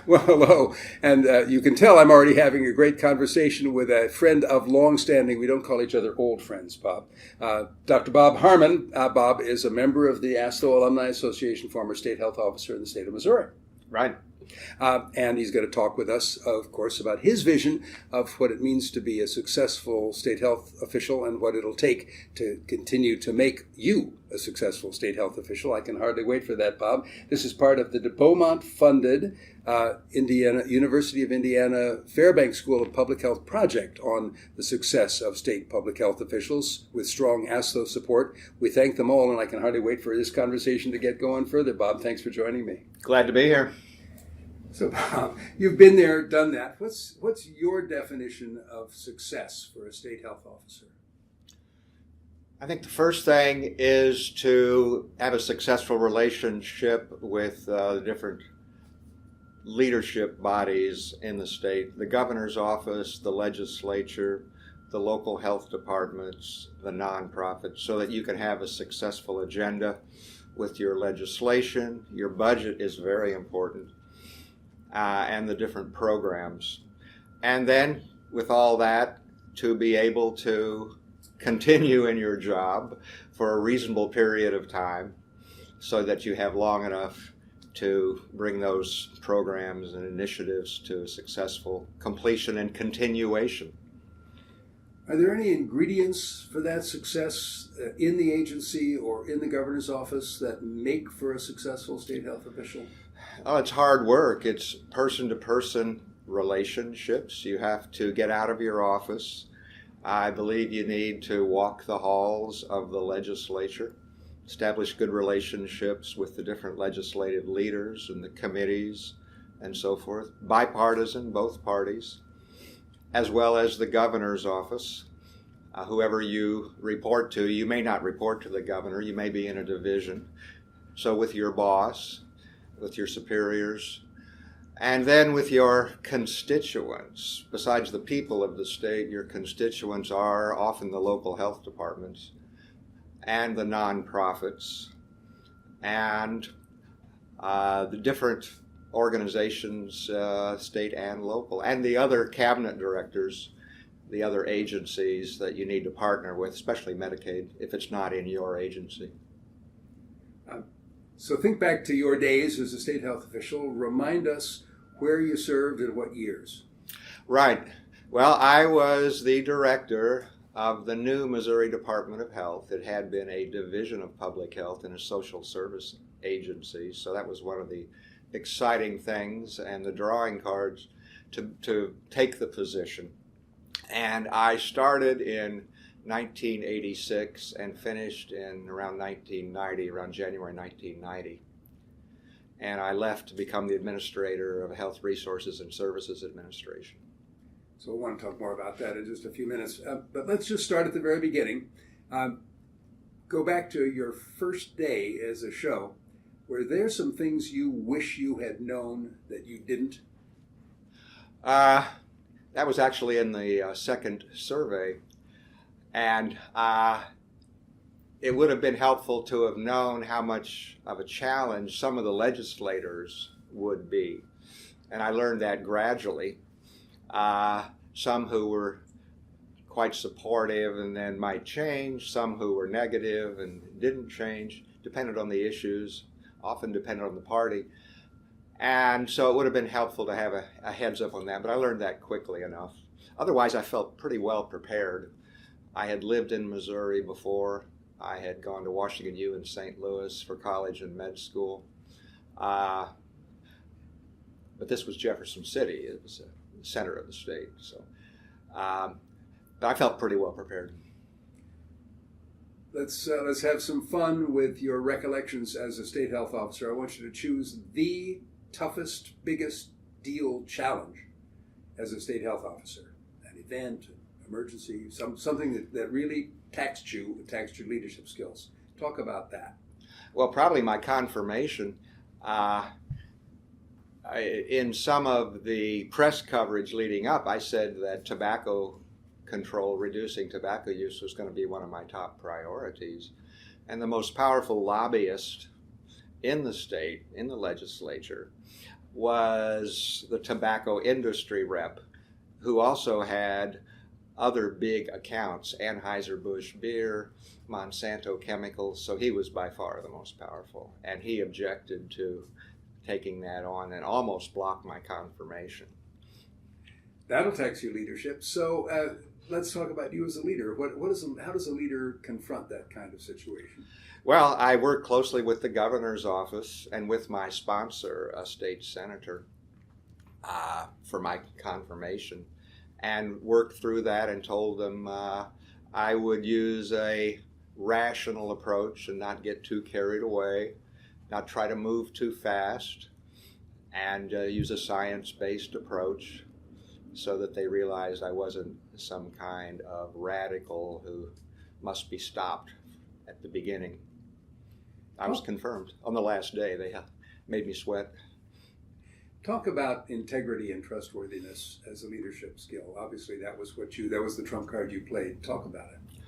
Well, hello. And you can tell I'm already having a great conversation with a friend of long standing. We don't call each other old friends, Bob. Dr. Bob Harmon. Bob is a member of the ASTHO Alumni Association, former state health officer in the state of Missouri. Right. And he's going to talk with us, of course, about his vision of what it means to be a successful state health official and what it'll take to continue to make you a successful state health official. I can hardly wait for that, Bob. This is part of the Beaumont-funded University of Indiana Fairbanks School of Public Health project on the success of state public health officials with strong ASTHO support. We thank them all, and I can hardly wait for this conversation to get going further. Bob, thanks for joining me. Glad to be here. So, Bob, you've been there, done that. What's your definition of success for a state health officer? I think the first thing is to have a successful relationship with the different leadership bodies in the state, the governor's office, the legislature, the local health departments, the nonprofits, so that you can have a successful agenda with your legislation. Your budget is very important. And the different programs. And then with all that, to be able to continue in your job for a reasonable period of time so that you have long enough to bring those programs and initiatives to a successful completion and continuation. Are there any ingredients for that success in the agency or in the governor's office that make for a successful state health official? Oh, it's hard work. It's person-to-person relationships. You have to get out of your office. I believe you need to walk the halls of the legislature, establish good relationships with the different legislative leaders and the committees and so forth, bipartisan, both parties, as well as the governor's office. Whoever you report to, you may not report to the governor, you may be in a division. So with your boss, with your superiors, and then with your constituents. Besides the people of the state, your constituents are often the local health departments and the nonprofits and the different organizations, state and local, and the other cabinet directors, the other agencies that you need to partner with, especially Medicaid, if it's not in your agency. So think back to your days as a state health official. Remind us where you served and what years. Right. Well, I was the director of the new Missouri Department of Health. It had been a division of public health in a social service agency, so that was one of the exciting things and the drawing cards to take the position. And I started in 1986 and finished in around 1990, around January 1990. And I left to become the administrator of Health Resources and Services Administration. So I want to talk more about that in just a few minutes. But let's just start at the very beginning. Go back to your first day as a SHO. Were there some things you wish you had known that you didn't? That was actually in the second survey. And it would have been helpful to have known how much of a challenge some of the legislators would be. And I learned that gradually. Some who were quite supportive and then might change, some who were negative and didn't change, depended on the issues, often depended on the party. And so it would have been helpful to have a heads up on that, but I learned that quickly enough. Otherwise, I felt pretty well prepared. I had lived in Missouri before. I had gone to Washington U in St. Louis for college and med school. But this was Jefferson City. It was the center of the state. So but I felt pretty well prepared. Let's have some fun with your recollections as a state health officer. I want you to choose the toughest, biggest deal challenge as a state health officer. An event, emergency, something that really taxed your leadership skills. Talk about that. Well, probably my confirmation. In some of the press coverage leading up, I said that tobacco control, reducing tobacco use, was going to be one of my top priorities. And the most powerful lobbyist in the state, in the legislature, was the tobacco industry rep, who also had other big accounts, Anheuser-Busch Beer, Monsanto Chemicals, so he was by far the most powerful. And he objected to taking that on and almost blocked my confirmation. That'll tax your leadership. So let's talk about you as a leader. How does a leader confront that kind of situation? Well, I worked closely with the governor's office and with my sponsor, a state senator, for my confirmation, and worked through that and told them I would use a rational approach and not get too carried away, not try to move too fast, and use a science-based approach, so that they realized I wasn't some kind of radical who must be stopped at the beginning. I was confirmed on the last day. They made me sweat. Talk about integrity and trustworthiness as a leadership skill. Obviously, that was the trump card you played. Talk about it.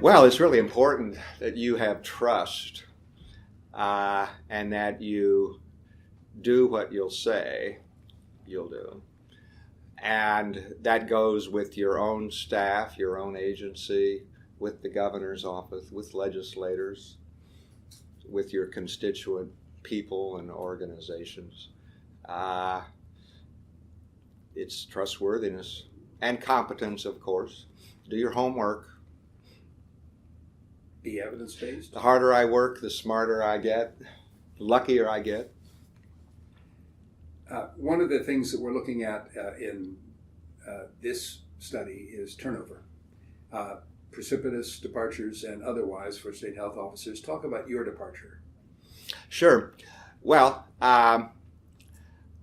Well, it's really important that you have trust and that you do what you'll say you'll do. And that goes with your own staff, your own agency, with the governor's office, with legislators, with your constituent people and organizations. It's trustworthiness and competence, of course. Do your homework. Be evidence-based. The harder I work, the smarter I get, the luckier I get. One of the things that we're looking at in this study is turnover. Precipitous departures and otherwise for state health officers. Talk about your departure. Sure. Well,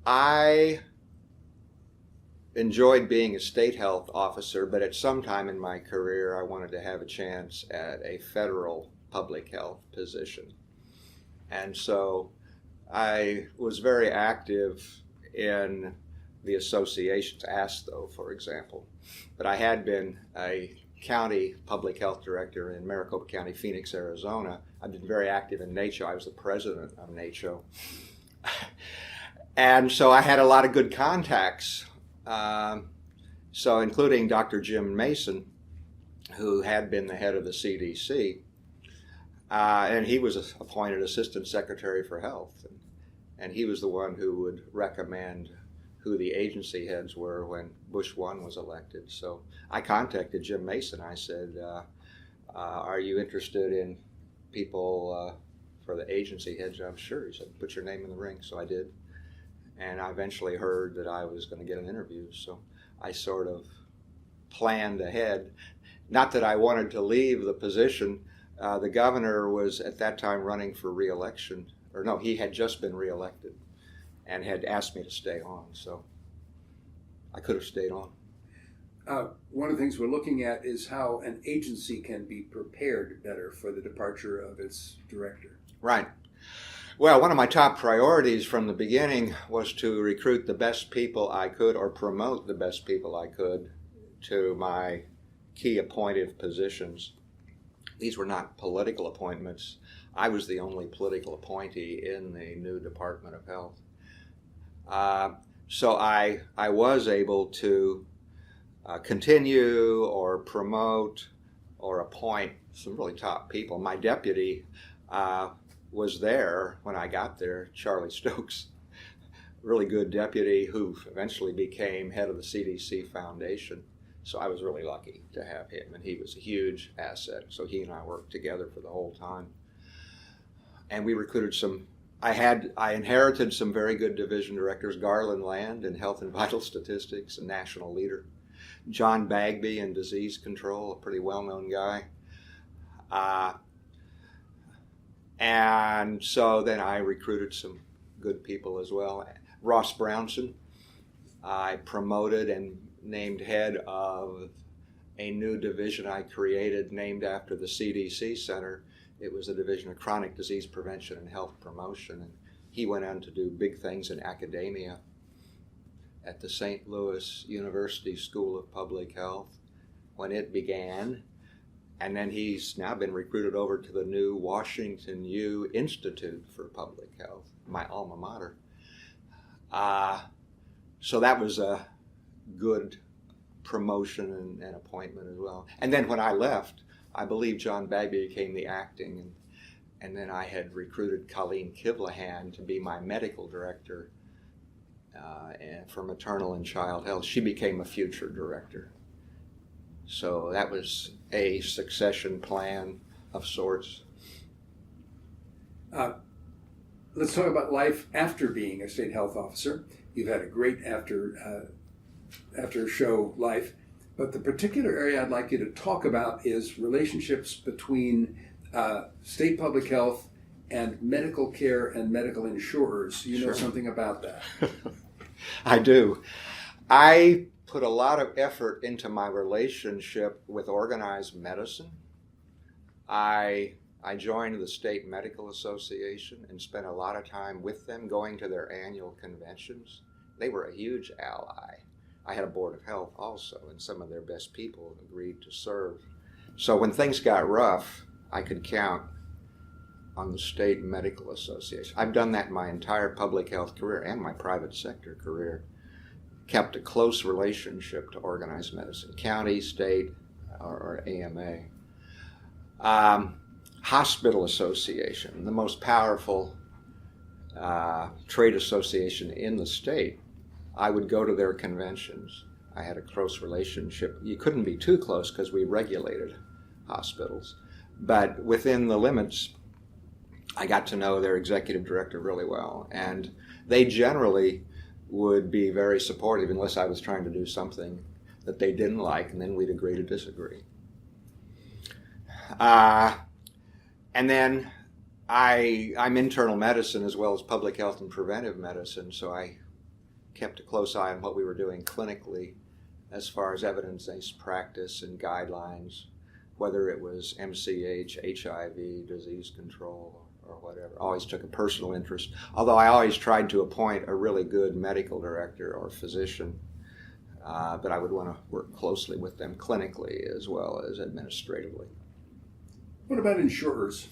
I enjoyed being a state health officer, but at some time in my career I wanted to have a chance at a federal public health position. And so I was very active in the associations, ASTHO, for example. But I had been a county public health director in Maricopa County, Phoenix, Arizona. I've been very active in NACHO. I was the president of NACHO. And so I had a lot of good contacts. So including Dr. Jim Mason, who had been the head of the CDC, and he was appointed Assistant Secretary for Health. And he was the one who would recommend who the agency heads were when Bush 1 was elected. So I contacted Jim Mason. I said, are you interested in people for the agency head job? Sure. He said, put your name in the ring. So I did. And I eventually heard that I was going to get an interview. So I sort of planned ahead. Not that I wanted to leave the position. The governor was at that time running for re-election. Or no, he had just been re-elected and had asked me to stay on. So I could have stayed on. One of the things we're looking at is how an agency can be prepared better for the departure of its director. Right. Well, one of my top priorities from the beginning was to recruit the best people I could, or promote the best people I could, to my key appointed positions. These were not political appointments. I was the only political appointee in the new Department of Health. So I was able to continue or promote or appoint some really top people. My deputy was there when I got there, Charlie Stokes, really good deputy who eventually became head of the CDC Foundation. So I was really lucky to have him, and he was a huge asset. So he and I worked together for the whole time. And we recruited some, I inherited some very good division directors, Garland Land in Health and Vital Statistics, a national leader. John Bagby in Disease Control, a pretty well-known guy. And so then I recruited some good people as well. Ross Brownson, I promoted and named head of a new division I created named after the CDC Center. It was a division of chronic disease prevention and health promotion. And he went on to do big things in academia at the St. Louis University School of Public Health when it began. And then he's now been recruited over to the new Washington U Institute for Public Health, my alma mater. So that was a good promotion and appointment as well. And then when I left, I believe John Bagby became the acting, and then I had recruited Colleen Kivlahan to be my medical director and for maternal and child health. She became a future director. So that was a succession plan of sorts. Let's talk about life after being a state health officer. You've had a great after show life, but the particular area I'd like you to talk about is relationships between state public health and medical care and medical insurers. You know something about that? I do. I put a lot of effort into my relationship with organized medicine. I joined the State Medical Association and spent a lot of time with them, going to their annual conventions. They were a huge ally. I had a board of health also, and some of their best people agreed to serve. So when things got rough, I could count on the State Medical Association. I've done that my entire public health career and my private sector career. Kept a close relationship to organized medicine, county, state, or AMA. Hospital Association, the most powerful trade association in the state. I would go to their conventions. I had a close relationship. You couldn't be too close because we regulated hospitals. But within the limits, I got to know their executive director really well. And they generally would be very supportive unless I was trying to do something that they didn't like, and then we'd agree to disagree. And then I'm internal medicine as well as public health and preventive medicine, so I kept a close eye on what we were doing clinically as far as evidence-based practice and guidelines, whether it was MCH, HIV, disease control, or whatever. Always took a personal interest, although I always tried to appoint a really good medical director or physician, but I would want to work closely with them clinically as well as administratively. What about insurers?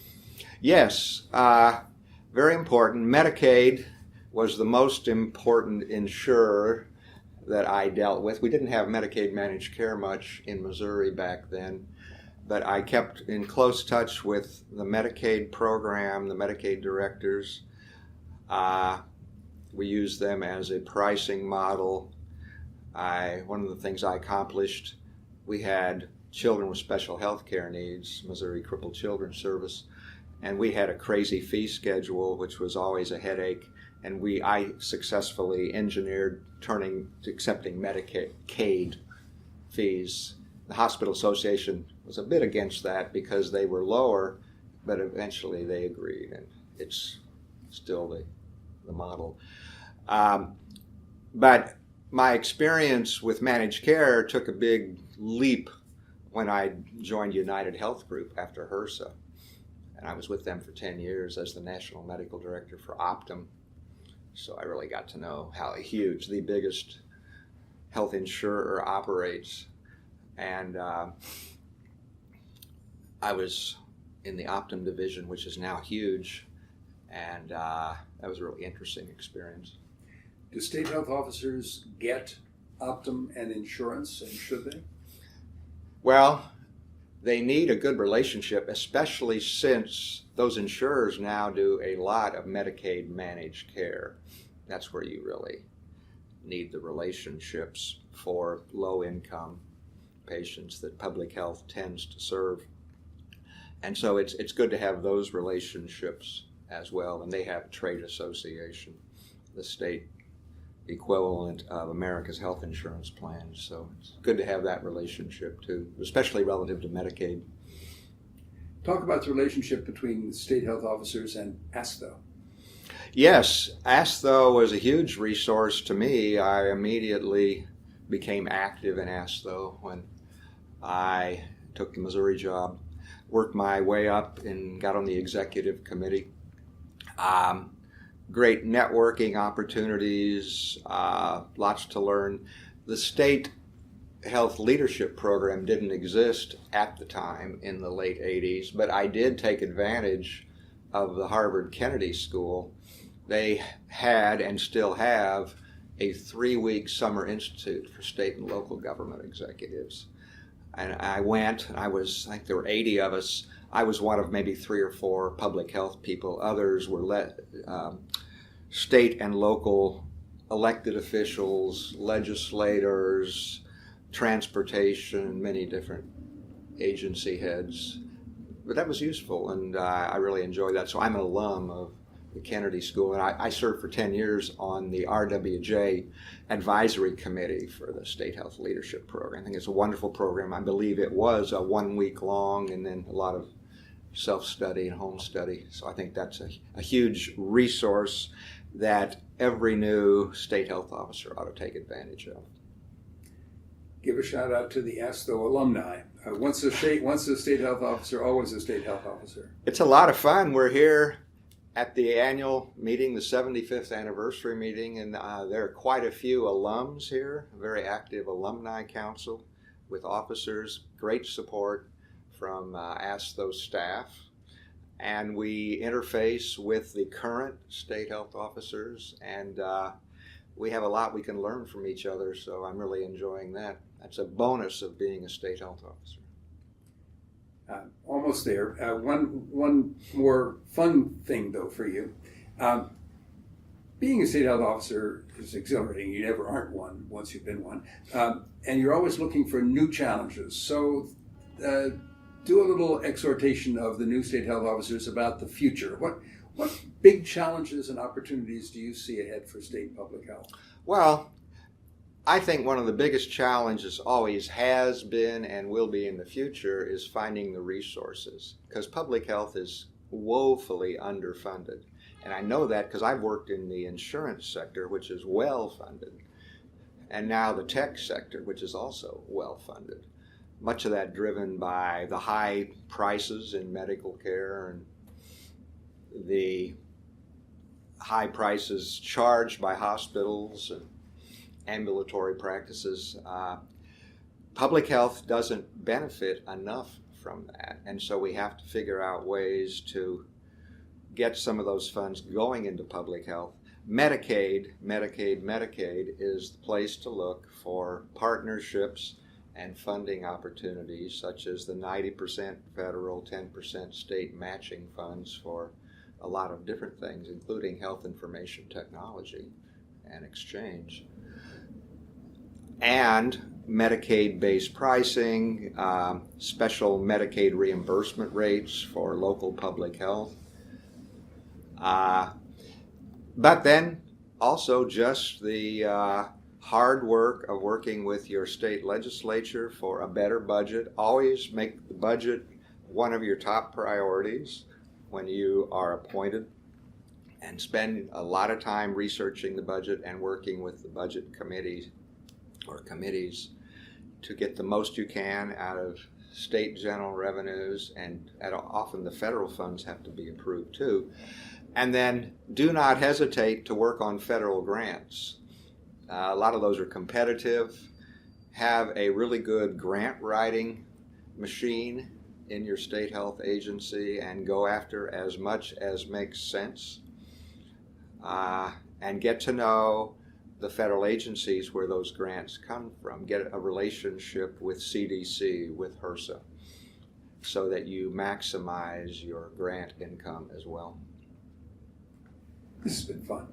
Yes, very important. Medicaid was the most important insurer that I dealt with. We didn't have Medicaid managed care much in Missouri back then, but I kept in close touch with the Medicaid program, the Medicaid directors. We used them as a pricing model. One of the things I accomplished, we had children with special health care needs, Missouri Crippled Children's Service, and we had a crazy fee schedule, which was always a headache, and I successfully engineered accepting Medicaid fees. The Hospital Association was a bit against that because they were lower, but eventually they agreed, and it's still the model. But my experience with managed care took a big leap when I joined United Health Group after HRSA. And I was with them for 10 years as the National Medical Director for Optum. So I really got to know how huge the biggest health insurer operates. And I was in the Optum division, which is now huge. And that was a really interesting experience. Do state health officers get Optum and insurance, and should they? Well, they need a good relationship, especially since those insurers now do a lot of Medicaid managed care. That's where you really need the relationships for low-income patients that public health tends to serve. And so it's good to have those relationships as well. And they have a trade association, the state equivalent of America's health insurance plans. So it's good to have that relationship too, especially relative to Medicaid. Talk about the relationship between state health officers and ASTHO. Yes, ASTHO was a huge resource to me. I immediately became active in ASTHO when I took the Missouri job, worked my way up and got on the executive committee. Great networking opportunities, lots to learn. The state health leadership program didn't exist at the time in the late 80s, but I did take advantage of the Harvard Kennedy School, they had and still have a 3-week summer institute for state and local government executives. And I went, and I think there were 80 of us. I was one of maybe 3 or 4 public health people. Others were state and local elected officials, legislators, transportation, many different agency heads. But that was useful, and I really enjoyed that. So I'm an alum of the Kennedy School, and I served for 10 years on the RWJ Advisory Committee for the State Health Leadership Program. I think it's a wonderful program. I believe it was a 1 week long, and then a lot of self-study and home study. So I think that's a huge resource that every new state health officer ought to take advantage of. Give a shout out to the ASTHO alumni. Once a state health officer, always a state health officer. It's a lot of fun. We're here at the annual meeting, the 75th anniversary meeting, and there are quite a few alums here, a very active alumni council with officers, great support from ASTHO staff, and we interface with the current state health officers, and we have a lot we can learn from each other, so I'm really enjoying that. That's a bonus of being a state health officer. Almost there. One more fun thing, though, for you. Being a state health officer is exhilarating. You never aren't one once you've been one. And you're always looking for new challenges. So do a little exhortation of the new state health officers about the future. What big challenges and opportunities do you see ahead for state public health? Well, I think one of the biggest challenges always has been and will be in the future is finding the resources, because public health is woefully underfunded. And I know that because I've worked in the insurance sector, which is well funded, and now the tech sector, which is also well funded. Much of that driven by the high prices in medical care and the high prices charged by hospitals and ambulatory practices. Public health doesn't benefit enough from that, and so we have to figure out ways to get some of those funds going into public health. Medicaid is the place to look for partnerships and funding opportunities, such as the 90% federal, 10% state matching funds for a lot of different things, including health information technology and exchange. And Medicaid-based pricing, special Medicaid reimbursement rates for local public health. But then also just the hard work of working with your state legislature for a better budget. Always make the budget one of your top priorities when you are appointed, and spend a lot of time researching the budget and working with the budget committees to get the most you can out of state general revenues, and often the federal funds have to be approved too. And then do not hesitate to work on federal grants. A lot of those are competitive. Have a really good grant writing machine in your state health agency and go after as much as makes sense. And get to know the federal agencies where those grants come from. Get a relationship with CDC, with HRSA, so that you maximize your grant income as well. This has been fun.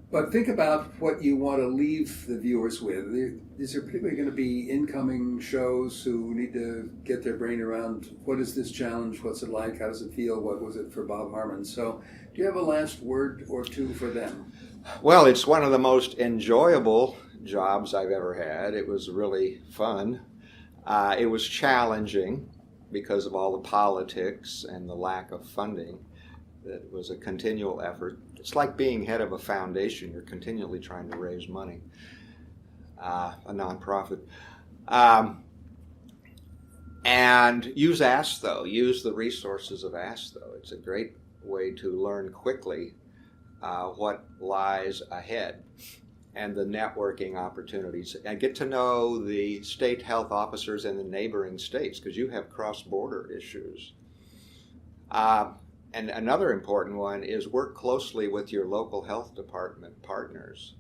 But think about what you want to leave the viewers with. Is there particularly going to be incoming shows who need to get their brain around what is this challenge, what's it like, how does it feel, what was it for Bob Harmon? So do you have a last word or two for them? Well, it's one of the most enjoyable jobs I've ever had. It was really fun. It was challenging because of all the politics and the lack of funding. It was a continual effort. It's like being head of a foundation. You're continually trying to raise money, a nonprofit. And use ASTHO, use the resources of ASTHO. It's a great way to learn quickly what lies ahead and the networking opportunities, and get to know the state health officers in the neighboring states, because you have cross-border issues. And another important one is work closely with your local health department partners.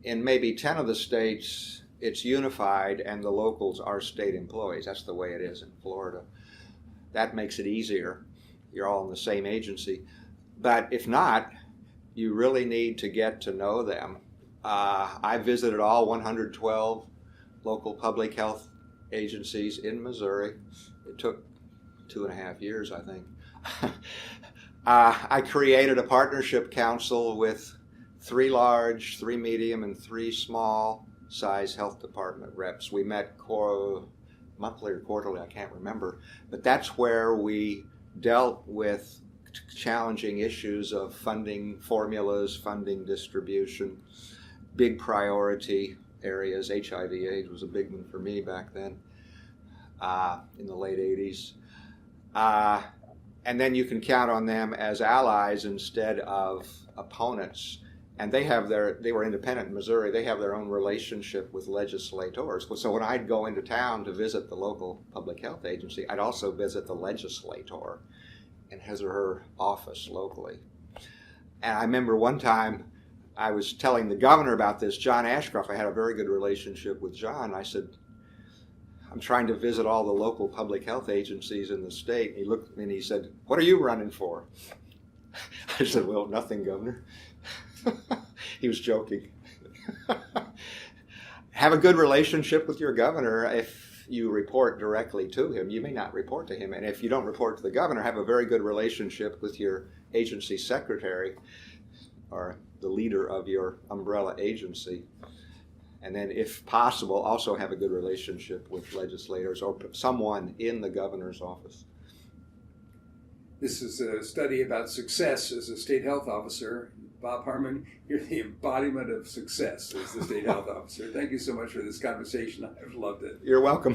In maybe 10 of the states, it's unified and the locals are state employees. That's the way it is in Florida. That makes it easier. You're all in the same agency. But if not, you really need to get to know them. I visited all 112 local public health agencies in Missouri. It took 2.5 years, I think. I created a partnership council with 3 large, 3 medium, and 3 small size health department reps. We met monthly or quarterly, I can't remember, but that's where we dealt with challenging issues of funding formulas, funding distribution, big priority areas. HIV/AIDS was a big one for me back then in the late 80s. And then you can count on them as allies instead of opponents. And they were independent in Missouri, they have their own relationship with legislators. So when I'd go into town to visit the local public health agency, I'd also visit the legislator in his or her office locally. And I remember one time I was telling the governor about this, John Ashcroft. I had a very good relationship with John. I said, I'm trying to visit all the local public health agencies in the state. He looked at me and he said, what are you running for? I said, well, nothing, Governor. He was joking. Have a good relationship with your governor. If you report directly to him, you may not report to him. And if you don't report to the governor, have a very good relationship with your agency secretary or the leader of your umbrella agency. And then, if possible, also have a good relationship with legislators or someone in the governor's office. This is a study about success as a state health officer. Bob Harmon, you're the embodiment of success as the state health officer. Thank you so much for this conversation. I've loved it. You're welcome.